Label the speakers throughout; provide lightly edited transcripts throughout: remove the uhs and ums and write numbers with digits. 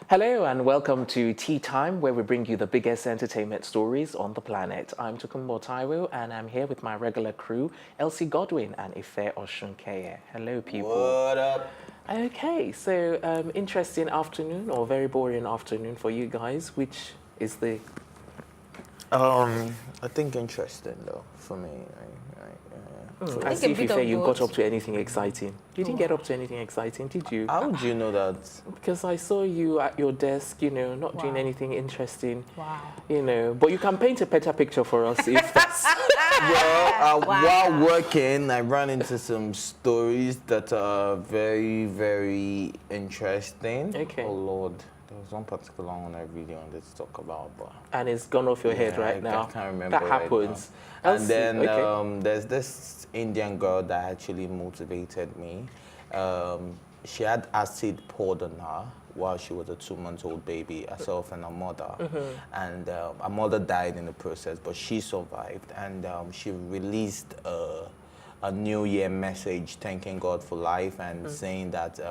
Speaker 1: Hello and welcome to Tea Time, where we bring you the biggest entertainment stories on the planet. I'm Tukumbo Taiwo and I'm here with my regular crew, Elsie Godwin and Ife Oshunkeye. Hello, people.
Speaker 2: What up?
Speaker 1: Okay, so interesting afternoon or very boring afternoon for you guys. Which is the...
Speaker 2: I think interesting though for me.
Speaker 1: I see if you got up to anything exciting. You didn't get up to anything exciting, did you?
Speaker 2: How would you know that?
Speaker 1: Because I saw you at your desk, not doing anything interesting.
Speaker 3: Wow.
Speaker 1: But you can paint a better picture for us if that's...
Speaker 2: Well, while working, I ran into some stories that are very, very interesting.
Speaker 1: Okay.
Speaker 2: Oh Lord, there was one particular one I really wanted to talk about, but
Speaker 1: and it's gone off your head right now.
Speaker 2: I can't remember.
Speaker 1: That happens.
Speaker 2: And then there's this Indian girl that actually motivated me. She had acid poured on her while she was a 2-month-old baby, herself and her mother. And her mother died in the process, but she survived. And she released a New Year message thanking God for life and saying that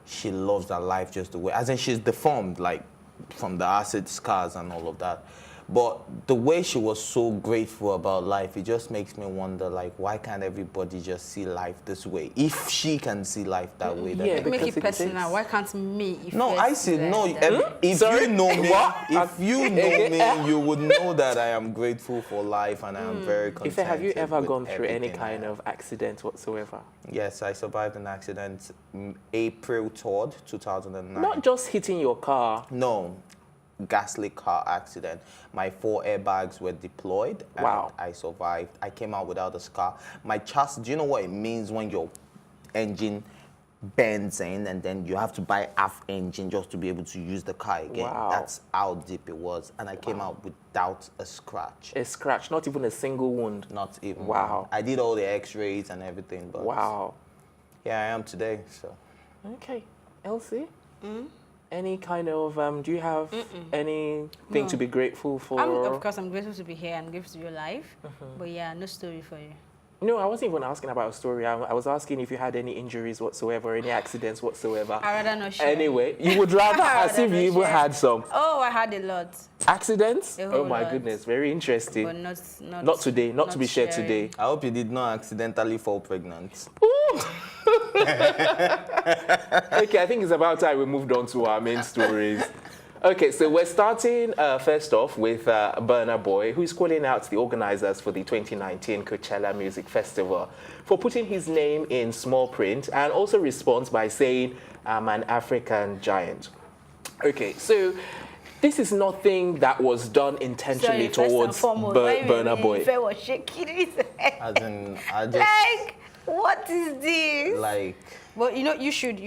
Speaker 2: she loves her life just the way, as in she's deformed, like from the acid scars and all of that. But the way she was so grateful about life, it just makes me wonder, like, why can't everybody just see life this way? If she can see life that way, then
Speaker 3: Make it personal. Why can't me?
Speaker 2: no, I see. No, if
Speaker 1: Sorry?
Speaker 2: you know me, if you know me, you would know that I am grateful for life and I am very content.
Speaker 1: Ife, have you ever
Speaker 2: with
Speaker 1: gone through any
Speaker 2: everything
Speaker 1: kind of accident whatsoever?
Speaker 2: Yes, I survived an accident April 3rd, 2009.
Speaker 1: Not just hitting your car.
Speaker 2: No. Ghastly car accident. My 4 airbags were deployed and
Speaker 1: Wow.
Speaker 2: I survived. I came out without a scar. My chassis, do you know what it means when your engine bends in and then you have to buy half engine just to be able to use the car again?
Speaker 1: Wow.
Speaker 2: That's how deep it was. And I came out without a scratch.
Speaker 1: A scratch, not even a single wound.
Speaker 2: Not even
Speaker 1: Wow.
Speaker 2: one. I did all the x-rays and everything, but
Speaker 1: Wow.
Speaker 2: here I am today. So
Speaker 1: Okay. Elsie? Any kind of, do you have anything to be grateful for?
Speaker 3: Of course, I'm grateful to be here and grateful to your life. But yeah, no story for you.
Speaker 1: No, I wasn't even asking about a story. I was asking if you had any injuries whatsoever, any accidents whatsoever.
Speaker 3: I'd rather not share.
Speaker 1: Anyway, you would rather as if you even had some.
Speaker 3: Oh, I had a lot.
Speaker 1: Accidents?
Speaker 3: A
Speaker 1: Oh
Speaker 3: whole
Speaker 1: my
Speaker 3: lot.
Speaker 1: goodness, very interesting.
Speaker 3: But
Speaker 1: Not today, not to be shared
Speaker 3: sharing.
Speaker 1: today.
Speaker 2: I hope you did not accidentally fall pregnant.
Speaker 1: Okay, I think it's about time we moved on to our main stories. Okay, so we're starting first off with Burna Boy, who is calling out the organizers for the 2019 Coachella Music Festival for putting his name in small print, and also responds by saying, "I'm an African giant." Okay, so this is nothing that was done intentionally towards Burna Boy.
Speaker 3: If I was shaking his head.
Speaker 2: As in, I just
Speaker 3: Like, what is this?
Speaker 2: like.
Speaker 3: Well, you should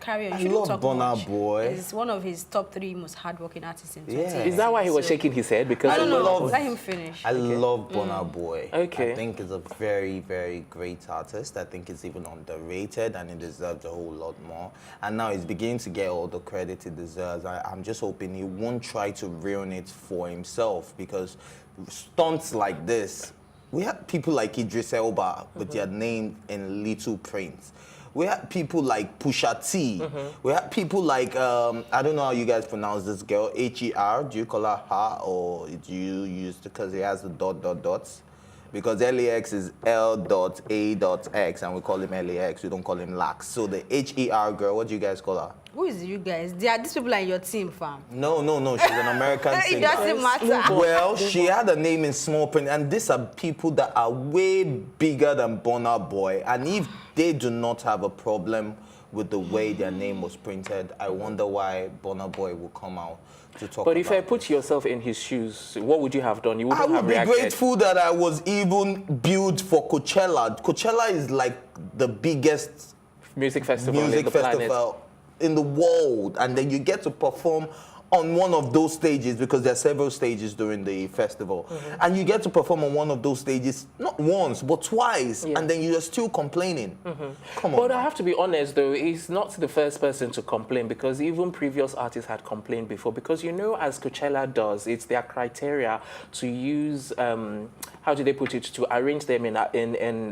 Speaker 3: carry on.
Speaker 2: I
Speaker 3: You shouldn't
Speaker 2: love
Speaker 3: talk
Speaker 2: Burna
Speaker 3: much.
Speaker 2: Boy.
Speaker 3: He's one of his top 3 most hardworking artists in
Speaker 2: Yeah.
Speaker 3: 2018.
Speaker 1: Is that why he was shaking his head? Because
Speaker 3: I don't know.
Speaker 2: love-
Speaker 3: Let him finish.
Speaker 2: I love Burna Boy.
Speaker 1: Okay.
Speaker 2: I think he's a very, very great artist. I think he's even underrated and he deserves a whole lot more. And now he's beginning to get all the credit he deserves. I'm just hoping he won't try to ruin it for himself, because stunts like this, we have people like Idris Elba with their name in little print. We had people like Pusha T. We had people like, I don't know how you guys pronounce this girl, H-E-R. Do you call her her, or do you use, because it has the dots? Because LAX is L.A.X and we call him LAX, we don't call him Lax. So the H-E-R girl, what do you guys call her?
Speaker 3: Who is you guys? These people are in your team, fam.
Speaker 2: No, she's an American
Speaker 3: It
Speaker 2: singer.
Speaker 3: doesn't matter.
Speaker 2: Well, she had a name in small print, and these are people that are way bigger than Burna Boy. And if they do not have a problem with the way their name was printed, I wonder why Burna Boy will come out to talk
Speaker 1: But
Speaker 2: about
Speaker 1: if I put yourself in his shoes, what would you have done? You
Speaker 2: I
Speaker 1: wouldn't
Speaker 2: would
Speaker 1: have
Speaker 2: be
Speaker 1: reacted.
Speaker 2: grateful that I was even built for Coachella. Coachella is like the biggest
Speaker 1: Music festival
Speaker 2: music
Speaker 1: in the planet.
Speaker 2: festival in the world, and then you get to perform on one of those stages, because there are several stages during the festival, and you get to perform on one of those stages, not once, but twice, and then you're still complaining. Come on.
Speaker 1: But I have to be honest, though, he's not the first person to complain, because even previous artists had complained before. Because, you know, as Coachella does, it's their criteria to use, how do they put it, to arrange them in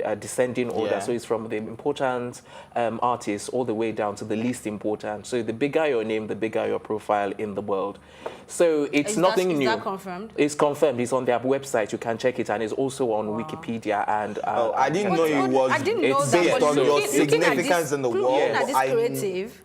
Speaker 1: a descending order. So it's from the important artists all the way down to the least important. So the bigger your name, the bigger your profile in the world. So it's nothing new. Is
Speaker 3: that confirmed?
Speaker 1: It's confirmed. It's on their website. You can check it, and it's also on Wikipedia. And
Speaker 2: I didn't know it was.
Speaker 3: I didn't know
Speaker 2: it's
Speaker 3: that.
Speaker 2: based on your significance in the world.
Speaker 3: Looking at this creative,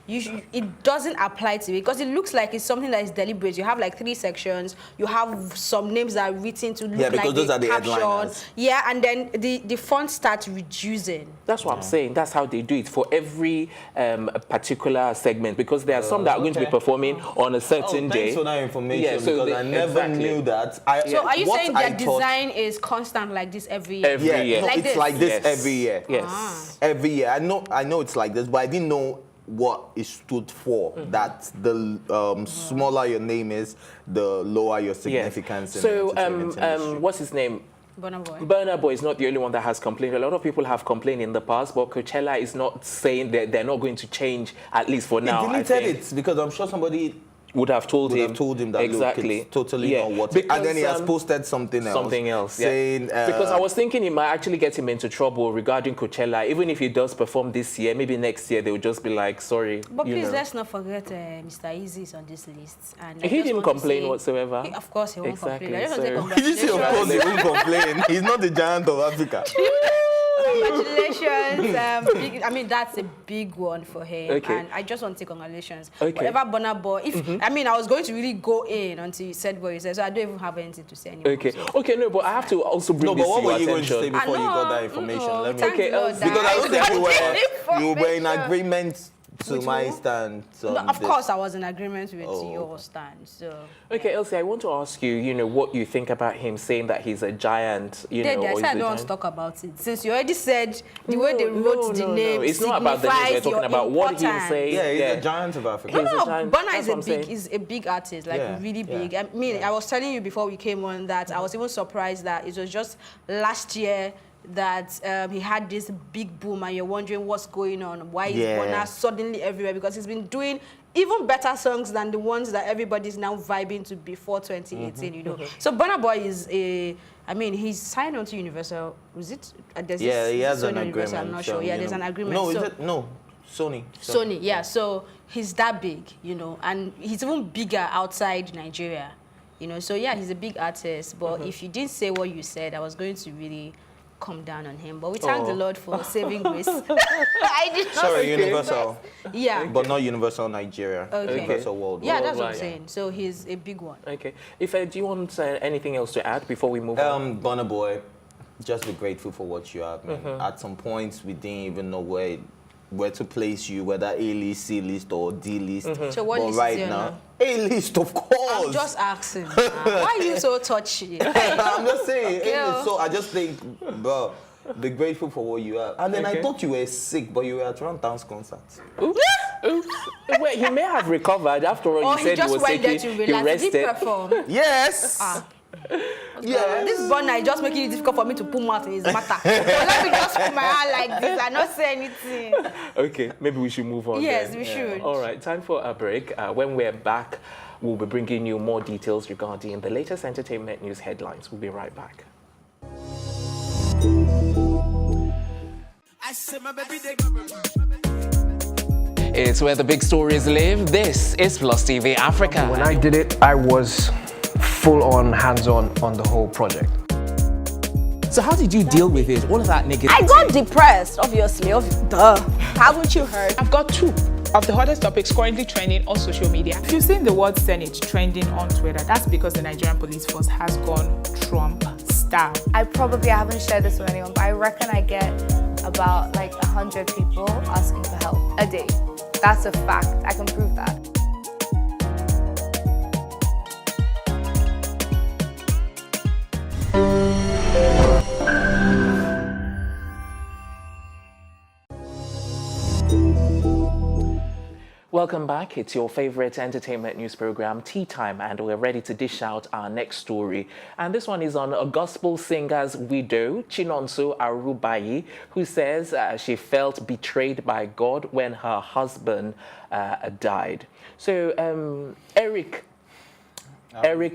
Speaker 3: it doesn't apply to it, because it looks like it's something that is deliberate. You have like 3 sections. You have some names that are written to look like
Speaker 2: those are the
Speaker 3: caption.
Speaker 2: headliners.
Speaker 3: Yeah, and then the font starts reducing.
Speaker 1: That's what I'm saying. That's how they do it for every particular segment, because there are some that are going to be performing on a certain day.
Speaker 2: Thanks for that information, because I never knew that.
Speaker 3: So are you saying their design is constant like this every year?
Speaker 1: Every year.
Speaker 2: No,
Speaker 3: Like
Speaker 2: it's
Speaker 3: this?
Speaker 2: like this every year.
Speaker 1: Yes.
Speaker 2: Every year. I know it's like this, but I didn't know what it stood for. That the smaller your name is, the lower your significance. In
Speaker 1: So,
Speaker 2: the entertainment industry.
Speaker 1: what's his name?
Speaker 3: Burna Boy.
Speaker 1: Burna Boy is not the only one that has complained. A lot of people have complained in the past, but Coachella is not saying that they're not going to change, at least for now.
Speaker 2: He deleted it, because I'm sure somebody
Speaker 1: would have told him
Speaker 2: that
Speaker 1: exactly.
Speaker 2: look, it's totally not what. And then he has posted something else. Saying
Speaker 1: because I was thinking it might actually get him into trouble regarding Coachella. Even if he does perform this year, maybe next year they would just be like, sorry.
Speaker 3: But please, let's not forget Mr. Easy is on this list. And
Speaker 1: he didn't complain whatsoever.
Speaker 3: Of course, he won't complain. I just want to
Speaker 2: Did you say, of course, he won't complain? He's not the giant of Africa.
Speaker 3: Congratulations. I mean, that's a big one for him.
Speaker 1: Okay.
Speaker 3: And I just want to say congratulations.
Speaker 1: Okay.
Speaker 3: Whatever Burna Boy, I mean, I was going to really go in until you said what you said, so I don't even have anything to say anymore.
Speaker 1: Okay.
Speaker 3: So.
Speaker 1: Okay, no, but I have to also bring this to
Speaker 2: what
Speaker 1: your
Speaker 2: were you going to say
Speaker 1: attention.
Speaker 2: before you got that information? Let me.
Speaker 3: Okay,
Speaker 2: Because I don't think you were in agreement to my stand.
Speaker 3: No, of course, I was in agreement with your stand. So.
Speaker 1: Okay, Elsie, I want to ask you, you know, what you think about him saying that he's a giant, you know.
Speaker 3: I said I don't want to talk about it. Since you already said the way they wrote the name,
Speaker 1: it's not about the name. We're talking about what he saying.
Speaker 2: Yeah, he's a giant of Africa.
Speaker 3: No, Burna is a big artist, like really big. I mean, I was telling you before we came on that I was even surprised that it was just last year that he had this big boom, and you're wondering what's going on. Why is Burna suddenly everywhere? Because he's been doing even better songs than the ones that everybody's now vibing to before 2018, you know. So Burna Boy is he's signed on to Universal. Was it?
Speaker 2: He has an agreement.
Speaker 3: I'm not sure. Yeah, there's an agreement.
Speaker 2: No, is it? No.
Speaker 3: Sony, yeah. So he's that big, you know, and he's even bigger outside Nigeria, you know. So yeah, he's a big artist. But if you didn't say what you said, I was going to really come down on him. But we thank the Lord for saving grace. I did not.
Speaker 2: Sorry, Universal.
Speaker 3: Yeah.
Speaker 2: But not Universal Nigeria.
Speaker 3: Okay.
Speaker 2: Universal Worldwide.
Speaker 3: Yeah, that's what I'm saying. So he's a big one.
Speaker 1: Okay. Do you want anything else to add before we move on?
Speaker 2: Burna Boy, just be grateful for what you have, man. At some points, we didn't even know where to place you, whether A-list, C-list, or D-list.
Speaker 3: So what is
Speaker 2: right now? A-list, of course.
Speaker 3: I'm just asking. Why are you so touchy?
Speaker 2: I'm just saying. A-list, so I just think, bro, be grateful for what you have. And then I thought you were sick, but you were at Runtown's concert.
Speaker 1: Oops. Well, he may have recovered. After all, you said he was sick. He rested.
Speaker 3: Did he perform?
Speaker 2: Yes.
Speaker 3: Yeah. This Burna is just making it difficult for me to put mouth in his matter. So let me just put my hand like this and not say anything.
Speaker 1: Okay, maybe we should move on.
Speaker 3: Yes,
Speaker 1: then.
Speaker 3: we should.
Speaker 1: All right, time for a break. When we're back, we'll be bringing you more details regarding the latest entertainment news headlines. We'll be right back. It's where the big stories live. This is Plus TV Africa.
Speaker 4: When I did it, I was full-on, hands-on on the whole project.
Speaker 1: So how did you deal with it? All of that negativity?
Speaker 5: I got depressed, obviously. Duh. Haven't you heard?
Speaker 6: I've got 2 of the hottest topics currently trending on social media. If you've seen the word Senate trending on Twitter, that's because the Nigerian police force has gone Trump style.
Speaker 5: I haven't shared this with anyone, but I reckon I get about like 100 people asking for help a day. That's a fact. I can prove that.
Speaker 1: Welcome back. It's your favorite entertainment news program, Tea Time, and we're ready to dish out our next story. And this one is on a gospel singer's widow, Chinonso Arubayi, who says she felt betrayed by God when her husband died. So, Eric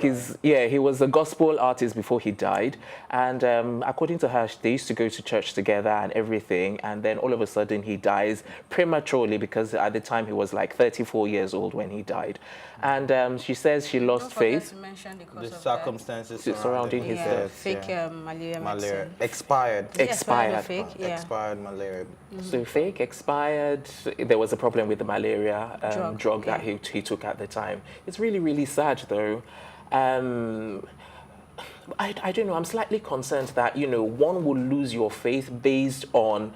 Speaker 1: is, he was a gospel artist before he died. And according to her, they used to go to church together and everything. And then all of a sudden he dies prematurely because at the time he was like 34 years old when he died. And she says she lost faith.
Speaker 3: To mention
Speaker 2: The circumstances surrounding
Speaker 1: his
Speaker 2: death.
Speaker 3: Fake malaria
Speaker 2: Malaria.
Speaker 3: medicine.
Speaker 2: Expired.
Speaker 1: Expired.
Speaker 3: Fake, yeah.
Speaker 2: Expired malaria.
Speaker 1: So fake, expired. There was a problem with the malaria drug that he took at the time. It's really, really sad though. I don't know, I'm slightly concerned that, one will lose your faith based on,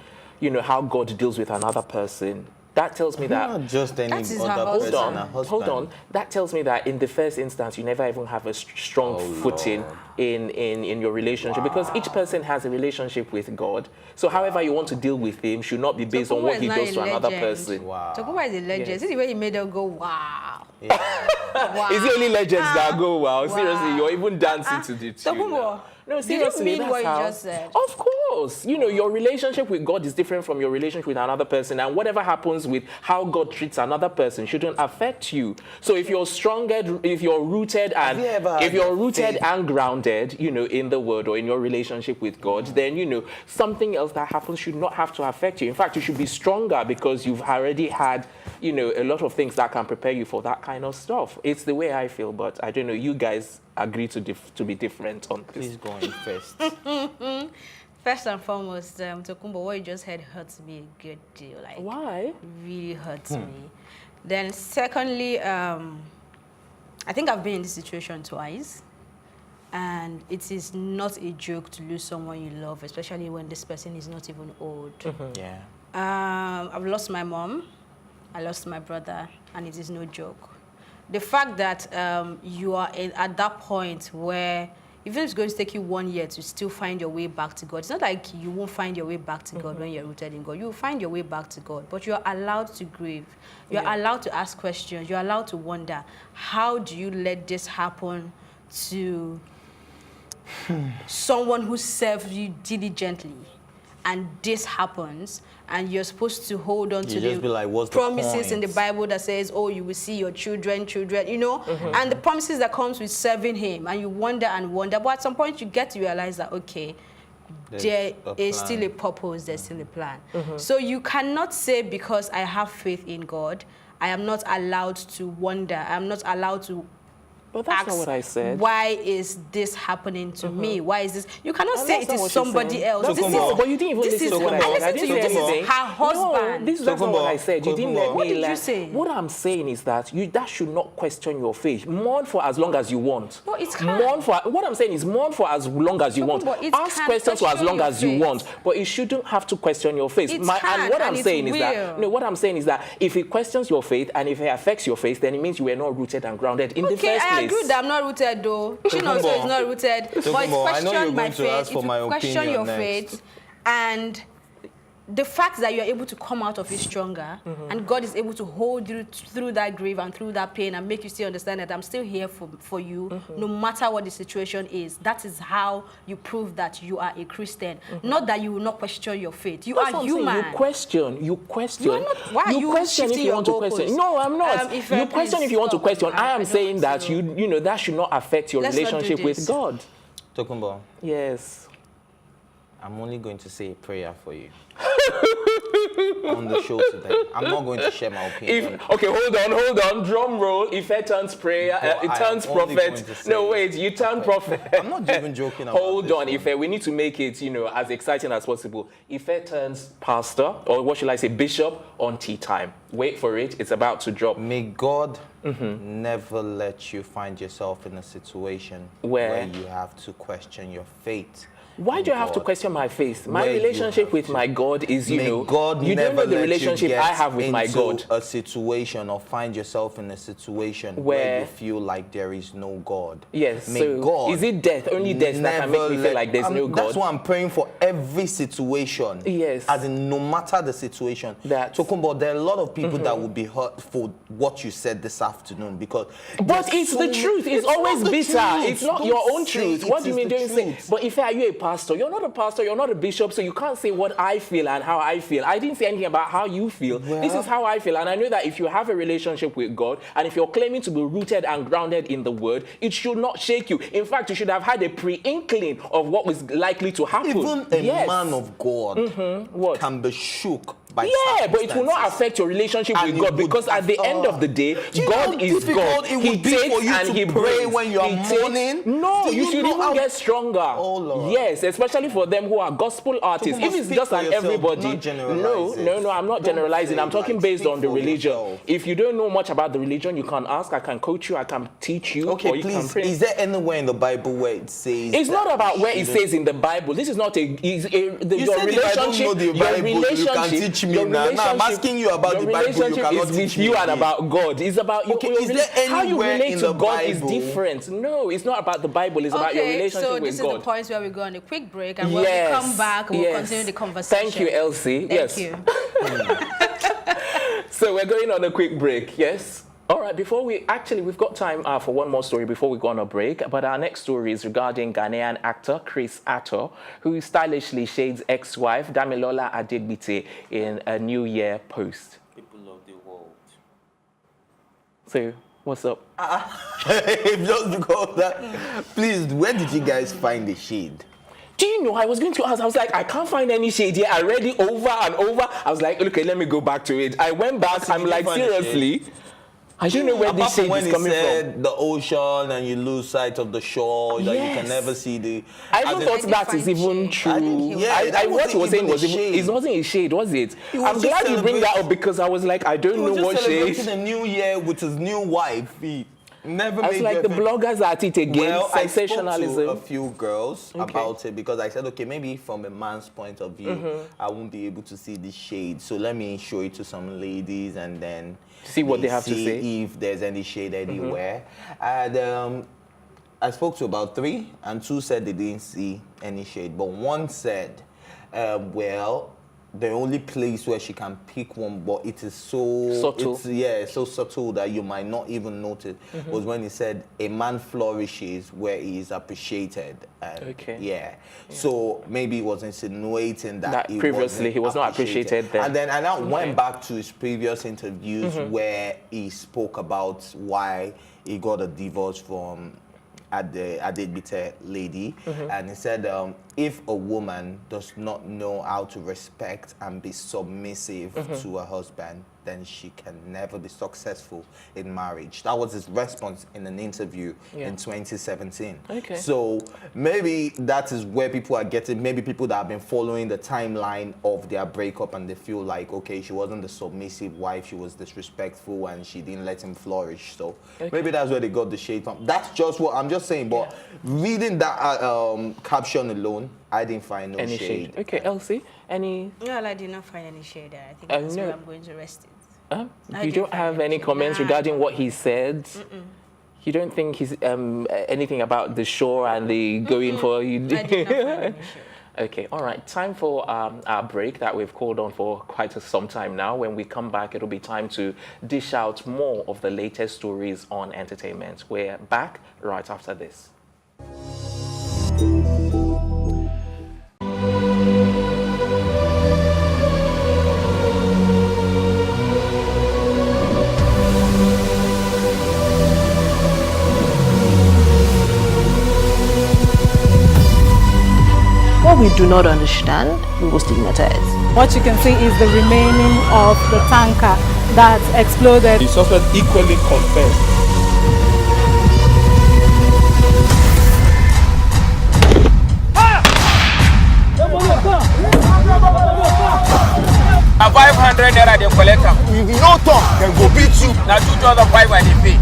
Speaker 1: how God deals with another person. That tells me that...
Speaker 2: Not just any other person,
Speaker 1: Hold on. That tells me that in the first instance, you never even have a strong footing in your relationship because each person has a relationship with God. So however you want to deal with him should not be based on what he does to another person.
Speaker 3: Wow. Tokumbo is a legend. Yes. This is where he made her go, wow.
Speaker 2: Yeah.
Speaker 3: Wow.
Speaker 1: It's the only legends that go wow. Seriously, you're even dancing to the tune.
Speaker 3: Tokumbo.
Speaker 1: No, seriously,
Speaker 3: did you mean what
Speaker 1: how,
Speaker 3: you just said?
Speaker 1: Of course. Your relationship with God is different from your relationship with another person, and whatever happens with how God treats another person shouldn't affect you. So if you're stronger, if you're rooted and grounded, in the word or in your relationship with God, then something else that happens should not have to affect you. In fact, you should be stronger because you've already had, a lot of things that can prepare you for that kind of stuff. It's the way I feel, but I don't know, you guys agree to be different on this.
Speaker 2: Please go in first.
Speaker 3: First and foremost, Tokumbo, what you just said hurts me a good deal. Like,
Speaker 1: why?
Speaker 3: Really hurts me. Then secondly, I think I've been in this situation twice. And it is not a joke to lose someone you love, especially when this person is not even old.
Speaker 2: Yeah.
Speaker 3: I've lost my mom, I lost my brother, and it is no joke. The fact that you are at that point where even if it's going to take you 1 year to still find your way back to God, it's not like you won't find your way back to God when you're rooted in God. You will find your way back to God, but you're allowed to grieve. You're allowed to ask questions. You're allowed to wonder, how do you let this happen to someone who served you diligently? And this happens, and you're supposed to hold on to the promises in the Bible that says, oh, you will see your children, and the promises that comes with serving him, and you wonder and wonder. But at some point, you get to realize that, okay, there is still a purpose, there's still a plan. So you cannot say because I have faith in God, I am not allowed to wonder, I am not allowed to
Speaker 1: But that's not what I said.
Speaker 3: Why is this happening to me? Why is this? You cannot say it is somebody else.
Speaker 1: But you didn't even listen to what I said. I didn't say anything.
Speaker 3: Her husband.
Speaker 1: No, that's not what I said. You didn't let me.
Speaker 3: What did you say?
Speaker 1: What I'm saying is that that should not question your faith. Mourn for as long as you want.
Speaker 3: No, it can't.
Speaker 1: What I'm saying is mourn for as long as you want. Ask questions for as long as you want. But it shouldn't have to question your faith.
Speaker 3: And what I'm saying
Speaker 1: is that if it questions your faith and if it affects your faith, then it means you were not rooted and grounded in the first place.
Speaker 3: I agree that I'm not rooted though. Chinonso is not rooted. But it's question my faith. Question your faith, and the fact that you're able to come out of it stronger, and God is able to hold you through that grief and through that pain and make you still understand that I'm still here for you, no matter what the situation is. That is how you prove that you are a Christian. Not that you will not question your faith. You are human.
Speaker 1: You question.
Speaker 3: You are not, why are you
Speaker 1: question if you want to question. No, I'm not. You question if you want to question. I am saying that you know that should not affect your relationship with God.
Speaker 2: Tokumbo.
Speaker 1: Yes.
Speaker 2: I'm only going to say a prayer for you. On the show today. I'm not going to share my opinion.
Speaker 1: Okay, hold on. Drum roll. If it turns prayer, it turns prophet. No, wait, you turn prophet.
Speaker 2: I'm not even joking about
Speaker 1: Hold on, Ife. We need to make it, as exciting as possible. Ife turns pastor, or what should I say, bishop on Tea Time. Wait for it. It's about to drop.
Speaker 2: May God never let you find yourself in a situation where you have to question your faith.
Speaker 1: Why do you have to question my faith? My
Speaker 2: Where
Speaker 1: relationship with my God is, you know,
Speaker 2: God
Speaker 1: you don't know the
Speaker 2: never let
Speaker 1: relationship
Speaker 2: you
Speaker 1: I have with my
Speaker 2: into
Speaker 1: God.
Speaker 2: a situation or find yourself in a situation where you feel like there is no God.
Speaker 1: Yes.
Speaker 2: May
Speaker 1: So
Speaker 2: God
Speaker 1: is it death? Only death that can make me feel like there's no God.
Speaker 2: That's why I'm praying for every situation.
Speaker 1: Yes.
Speaker 2: As in, no matter the situation. Tokumbo, there are a lot of people that will be hurt for what you said this afternoon because.
Speaker 1: But it's the truth. It's always bitter. It's not your own truth. What do you mean? Don't say. But if are you a pastor? You're not a pastor. You're not a bishop. So you can't say what I feel and how I feel. I didn't say anything about how you feel. Well, this is how I feel. And I know that if you have a relationship with God and if you're claiming to be rooted and grounded in the Word, it should not shake you. In fact, you should have had a pre-inkling of what was likely to happen.
Speaker 2: Even a man of God can be shook.
Speaker 1: But it will not affect your relationship with God because at the end of the day, God is God. He takes and He
Speaker 2: pray
Speaker 1: brings.
Speaker 2: when you are mourning.
Speaker 1: No, you should even get stronger.
Speaker 2: Oh, Lord.
Speaker 1: Yes, especially for them who are gospel artists. If it's just an everybody, no, I'm not generalizing. I'm talking based on the religion. If you don't know much about the religion, you can ask. I can coach you. I can teach you.
Speaker 2: Okay,
Speaker 1: or you
Speaker 2: please.
Speaker 1: Can pray.
Speaker 2: Is there anywhere in the Bible where it says?
Speaker 1: It's not about where it says in the Bible. This is not your relationship.
Speaker 2: You can teach me now. I'm asking you about the Bible.
Speaker 1: Your relationship is with you and about God. It's about how you relate to God is different. No, it's not about the Bible. It's about your relationship with God.
Speaker 3: So this is the point where we go on a quick break, and when we come back, we'll continue the conversation.
Speaker 1: Thank you, Elsie.
Speaker 3: Thank you.
Speaker 1: So we're going on a quick break. Yes. All right, we've got time for one more story before we go on a break, but our next story is regarding Ghanaian actor Chris Attoh, who stylishly shades ex-wife Damilola Adegbite in a New Year post.
Speaker 2: People of the world.
Speaker 1: So, what's up?
Speaker 2: Just because that, please, where did you guys find the shade?
Speaker 1: Do you know, I was going to ask, I was like, I can't find any shade here. I read it over and over. I was like, okay, let me go back to it. I went back, I'm like, seriously? I don't know where this shade is coming from.
Speaker 2: The ocean and you lose sight of the shore, that you can never see the...
Speaker 1: I don't thought that is even true. What he was saying was it wasn't a shade, was it? I'm glad you bring that up because I was like, I don't know what shade.
Speaker 2: He was just celebrating the New Year with his new wife. Never
Speaker 1: I was like, the bloggers are at it again.
Speaker 2: Well,
Speaker 1: sensationalism.
Speaker 2: I spoke to a few girls about it because I said, okay, maybe from a man's point of view, I won't be able to see the shade. So let me show it to some ladies and then
Speaker 1: see what they have to say.
Speaker 2: If there's any shade anywhere. And I spoke to about 3 and 2 said they didn't see any shade. But one said, well, the only place where she can pick one, but it is so subtle. So subtle that you might not even notice. Was when he said a man flourishes where he is appreciated. So maybe he was insinuating that
Speaker 1: previously he was not appreciated then.
Speaker 2: And then I now went back to his previous interviews where he spoke about why he got a divorce from Adegbite lady, and he said if a woman does not know how to respect and be submissive to her husband, then she can never be successful in marriage. That was his response in an interview in 2017. So maybe that is where people are getting, maybe people that have been following the timeline of their breakup and they feel like, okay, she wasn't the submissive wife, she was disrespectful and she didn't let him flourish. So maybe that's where they got the shade from. That's just what I'm just saying, but reading that caption alone, I didn't find no shade.
Speaker 1: Okay, Elsie, any?
Speaker 3: No, I did not find any shade there. I think that's where I'm going to rest it.
Speaker 1: You don't have any comments regarding what he said? You don't think he's anything about the shore and the going for you?
Speaker 3: I did not find any shade.
Speaker 1: Okay, all right. Time for our break that we've called on for quite some time now. When we come back, it'll be time to dish out more of the latest stories on entertainment. We're back right after this.
Speaker 7: What we do not understand, we will stigmatize.
Speaker 8: What you can see is the remaining of the tanker that exploded.
Speaker 9: The suspect equally confessed.
Speaker 10: A 500 naira they collect am.
Speaker 9: If you no talk, then go beat you.
Speaker 10: Now 2,500 I dey pay.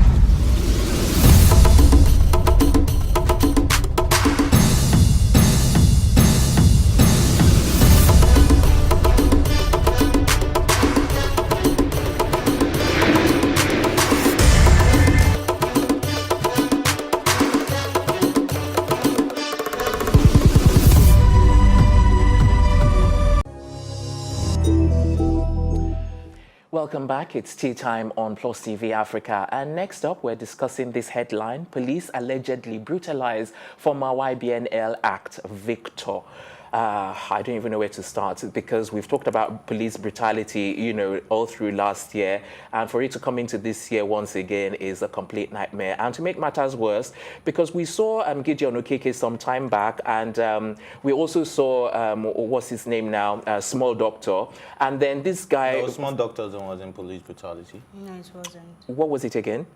Speaker 1: Welcome back. It's tea time on Plus TV Africa. And next up, we're discussing this headline. Police allegedly brutalize former YBNL act Viktoh. I don't even know where to start because we've talked about police brutality, you know, all through last year. And for it to come into this year once again is a complete nightmare. And to make matters worse, because we saw Gideon Okeke some time back, and we also saw, what's his name now, Small Doctor. And then this guy...
Speaker 2: No, Small Doctor wasn't police brutality.
Speaker 3: No, it wasn't.
Speaker 1: What was it again?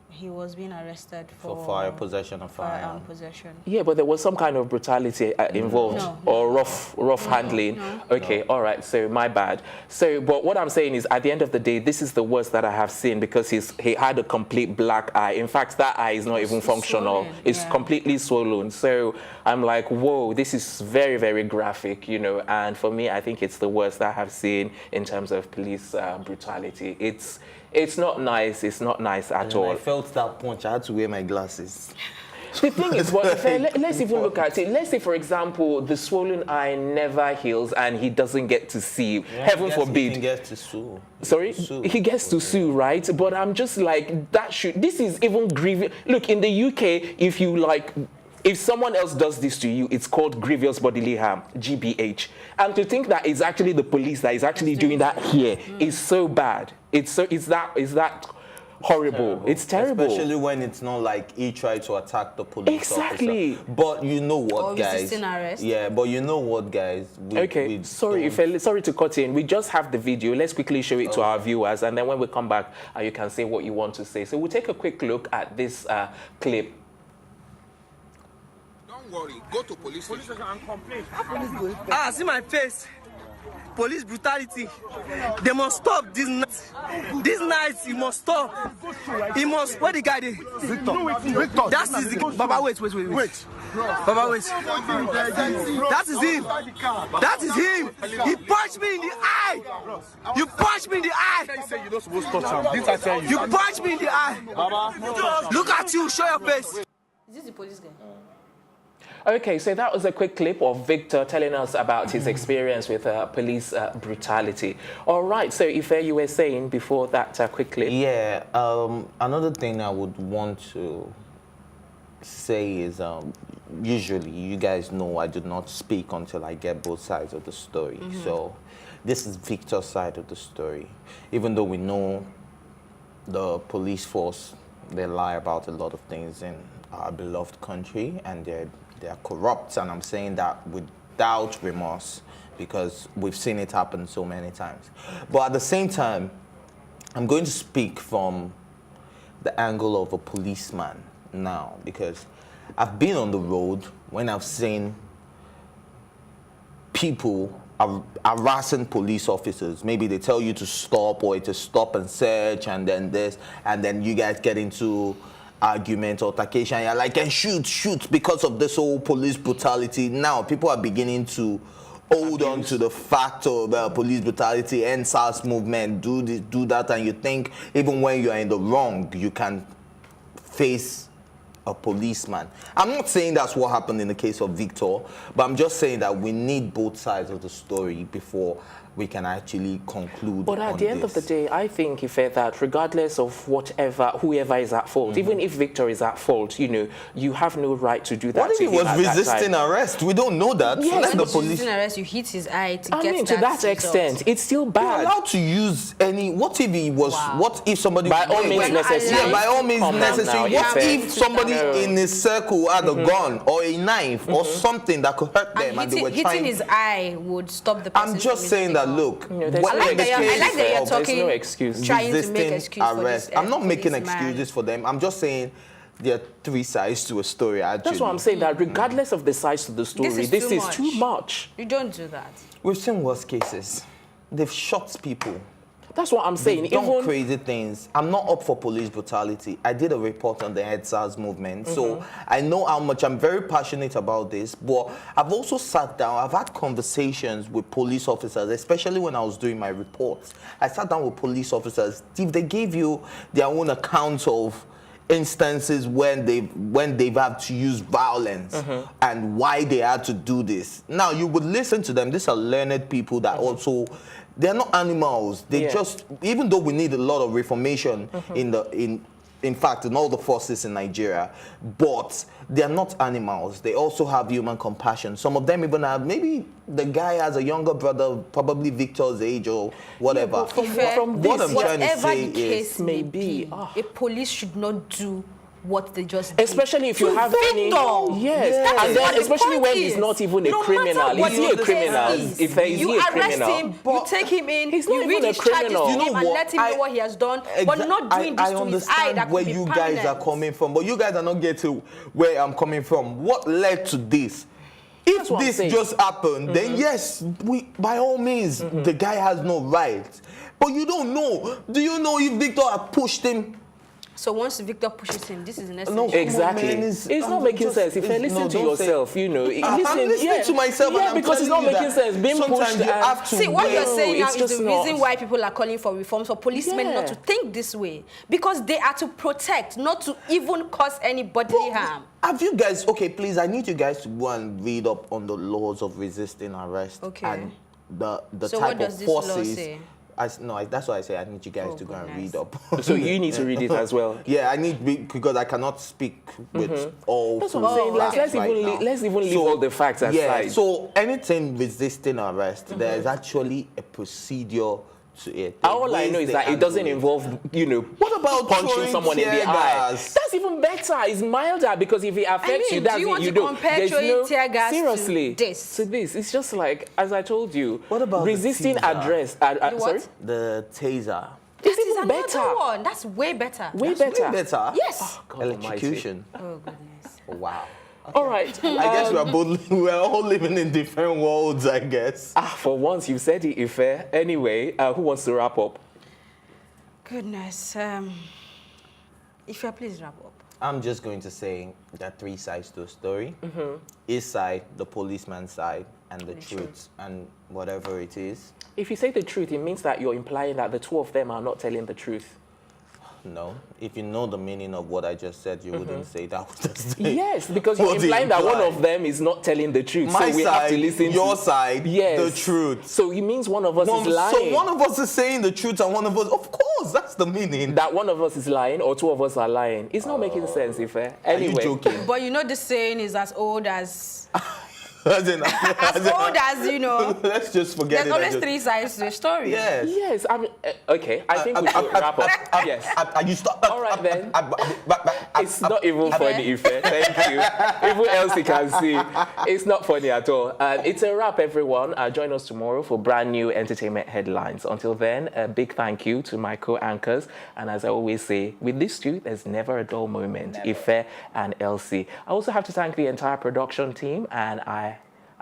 Speaker 3: He was being arrested
Speaker 2: for fire possession of firearm
Speaker 3: possession.
Speaker 1: Yeah, but there was some kind of brutality involved, or rough handling. Okay, all right. So my bad. So, but what I'm saying is, at the end of the day, this is the worst that I have seen because he had a complete black eye. In fact, that eye is not even functional.
Speaker 3: Swollen.
Speaker 1: It's completely swollen. So I'm like, whoa, this is very, very graphic, you know. And for me, I think it's the worst that I have seen in terms of police brutality. It's not nice. It's not nice at all.
Speaker 2: I felt that punch. I had to wear my glasses.
Speaker 1: The thing is, well, let's even look at it. Let's say, for example, the swollen eye never heals and he doesn't get to see. Yeah, heaven forbid.
Speaker 2: He gets to sue.
Speaker 1: Sorry? He gets to sue, right? But I'm just like, this is even grievous. Look, in the UK, if someone else does this to you, it's called grievous bodily harm, GBH. And to think that it's actually the police that is actually doing that here is so bad. It's that horrible. It's terrible.
Speaker 2: Especially when it's not like he tried to attack the police officer. But you know what, guys? Yeah, but you know what, guys?
Speaker 1: Sorry to cut in. We just have the video. Let's quickly show it to our viewers, and then when we come back, you can say what you want to say. So we'll take a quick look at this clip.
Speaker 11: Worry. Go to police station and complain.
Speaker 12: See my face. Police brutality. They must stop this night. This night, he must stop. He must. Where the guy there?
Speaker 11: Viktoh.
Speaker 12: That is the. Baba, wait. Baba, wait. That is him. That is him. He punched me in the eye. You punched me in the eye.
Speaker 11: You're not supposed to touch him. Didn't I tell you?
Speaker 12: You punched me in the eye. Baba. Look at you. Show your face.
Speaker 3: Is this the police guy?
Speaker 1: Okay, so that was a quick clip of Viktoh telling us about his experience with police brutality. All right, so Ife, you were saying before that quick clip.
Speaker 2: Yeah, another thing I would want to say is usually, you guys know I do not speak until I get both sides of the story. So this is Viktoh's side of the story. Even though we know the police force, they lie about a lot of things in our beloved country, and they're corrupt, and I'm saying that without remorse because we've seen it happen so many times. But at the same time, I'm going to speak from the angle of a policeman now, because I've been on the road when I've seen people harassing police officers. Maybe they tell you to stop, or to stop and search, and then this, and then you guys get into argument or altercation. You're like, and shoot, because of this whole police brutality. Now people are beginning to hold on to the fact of police brutality, NSAS movement, do this, do that, and you think even when you're in the wrong, you can face a policeman. I'm not saying that's what happened in the case of Viktoh, but I'm just saying that we need both sides of the story before we can actually conclude.
Speaker 1: But at the end of the day, I think, Ife, that regardless of whoever is at fault, even if Viktoh is at fault, you know, you have no right to do that.
Speaker 2: What if he was resisting arrest? We don't know that.
Speaker 3: Yes, the police resisting arrest, you hit his eye to get
Speaker 1: to that extent, it's still bad.
Speaker 2: You're allowed to use any. What if he was? Wow. What if somebody?
Speaker 1: By all means necessary.
Speaker 2: Yeah, by all means necessary. What if somebody in his circle had a gun or a knife or something that could hurt them, and they were trying?
Speaker 3: Hitting his eye would stop the person.
Speaker 2: I'm just saying that. Look,
Speaker 3: I like that you're talking.
Speaker 1: No excuse.
Speaker 3: Trying to make excuse
Speaker 2: arrest.
Speaker 3: For this,
Speaker 2: I'm not making excuses for them. I'm just saying there are three sides to a story. Actually,
Speaker 1: that's what I'm saying. That regardless of the sides to the story, this is too much.
Speaker 3: You don't do that.
Speaker 2: We've seen worse cases. They've shot people.
Speaker 1: That's what I'm saying.
Speaker 2: They've done crazy things. I'm not up for police brutality. I did a report on the NSAS movement, so I know how much I'm very passionate about this. But I've also sat down. I've had conversations with police officers, especially when I was doing my reports. I sat down with police officers. If they gave you their own accounts of instances when they've had to use violence and why they had to do this. Now you would listen to them. These are learned people that also they're not animals. They just, even though we need a lot of reformation in fact, in all the forces in Nigeria, but they're not animals. They also have human compassion. Some of them even have, maybe the guy has a younger brother, probably Viktoh's age or whatever.
Speaker 3: From
Speaker 2: what
Speaker 3: this,
Speaker 2: I'm trying to say
Speaker 3: the case
Speaker 2: is,
Speaker 3: may be, a police should not do what they just
Speaker 1: especially if you have any, and then especially when he's not even a criminal. Is he a criminal? If
Speaker 3: you arrest him, you take him in,
Speaker 1: he's not
Speaker 3: you read
Speaker 1: even a
Speaker 3: his charges to
Speaker 1: criminal.
Speaker 3: him and let him know what he has done, but not doing this to his eye. That
Speaker 2: where
Speaker 3: could be
Speaker 2: you
Speaker 3: permanent.
Speaker 2: guys are coming from, but you guys are not getting where I'm coming from. What led to this? If this just happened, then yes, by all means, the guy has no rights. But you don't know. Do you know if Viktoh had pushed him?
Speaker 3: So once Viktoh pushes him, this is the next thing.
Speaker 2: No,
Speaker 1: exactly. It's not making sense. If you listen to yourself, you know.
Speaker 2: I'm listening to myself, and I'm
Speaker 1: because it's not making sense. Being pushed,
Speaker 2: you have to.
Speaker 3: See, what you're saying now is the
Speaker 1: not.
Speaker 3: reason why people are calling for reforms for policemen not to think this way, because they are to protect, not to even cause any bodily harm.
Speaker 2: Have you guys? Okay, please. I need you guys to go and read up on the laws of resisting arrest and the
Speaker 3: so
Speaker 2: type
Speaker 3: what does
Speaker 2: of
Speaker 3: this law
Speaker 2: forces.
Speaker 3: say?
Speaker 2: That's why I say I need you guys to go and read up.
Speaker 1: So you need to read it as well.
Speaker 2: Yeah, I need, because I cannot speak with all.
Speaker 1: That's what I'm saying. Let's even leave all the facts aside.
Speaker 2: Yeah. So anything resisting arrest, there is actually a procedure to it.
Speaker 1: All I know is that it doesn't involve, you know,
Speaker 2: what about
Speaker 1: punching someone in the eye? That's even better. It's milder, because if it affects you, that's
Speaker 3: do you want
Speaker 1: it. You
Speaker 3: to
Speaker 1: don't.
Speaker 3: compare throwing tear gas
Speaker 1: seriously
Speaker 3: to this?
Speaker 1: It's just like, as I told you.
Speaker 2: What about
Speaker 1: resisting arrest? Sorry,
Speaker 2: the taser.
Speaker 3: This is another one. That's way better.
Speaker 1: Way better.
Speaker 3: Yes.
Speaker 1: Oh, God
Speaker 2: electrocution.
Speaker 3: Oh goodness.
Speaker 2: Wow.
Speaker 1: Okay. All right.
Speaker 2: I guess we're all living in different worlds, I guess.
Speaker 1: For once, you said it, Ife. Anyway, who wants to wrap up?
Speaker 3: Goodness. Ife, please wrap up.
Speaker 2: I'm just going to say there are three sides to a story. His side, the policeman's side, and the truth, and whatever it is.
Speaker 1: If you say the truth, it means that you're implying that the two of them are not telling the truth.
Speaker 2: No. If you know the meaning of what I just said, you wouldn't say that was the same.
Speaker 1: Yes, because you're implying that one of them is not telling the truth.
Speaker 2: My
Speaker 1: so we
Speaker 2: side,
Speaker 1: have to listen
Speaker 2: your
Speaker 1: to
Speaker 2: side, the truth.
Speaker 1: So it means one of us is lying.
Speaker 2: So one of us is saying the truth and one of us, of course, that's the meaning.
Speaker 1: That one of us is lying or two of us are lying. It's not making sense, Ife. Anyway.
Speaker 2: Are you joking?
Speaker 3: But you know this saying is as old as...
Speaker 2: as old
Speaker 3: as, you know.
Speaker 2: Let's just forget
Speaker 3: There's always three sides to the story.
Speaker 2: Yes.
Speaker 1: Yes. Okay. I think we should wrap up. Yes.
Speaker 2: You stop.
Speaker 1: All right then. It's not even funny, Ife. Thank you. Even Elsie can see. It's not funny at all. It's a wrap, everyone. Join us tomorrow for brand new entertainment headlines. Until then, a big thank you to my co-anchors. And as I always say, with these two, there's never a dull moment. Ife and Elsie. I also have to thank the entire production team, and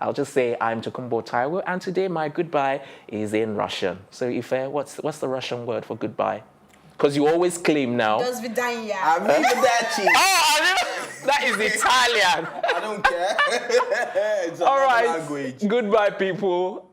Speaker 1: I'll just say I'm Tokumbo Taiwo, and today my goodbye is in Russian. So Ife, what's the Russian word for goodbye? Because you always claim now.
Speaker 3: До свидания.
Speaker 1: That is Italian.
Speaker 2: I don't care. It's
Speaker 1: all right.
Speaker 2: language.
Speaker 1: Goodbye, people.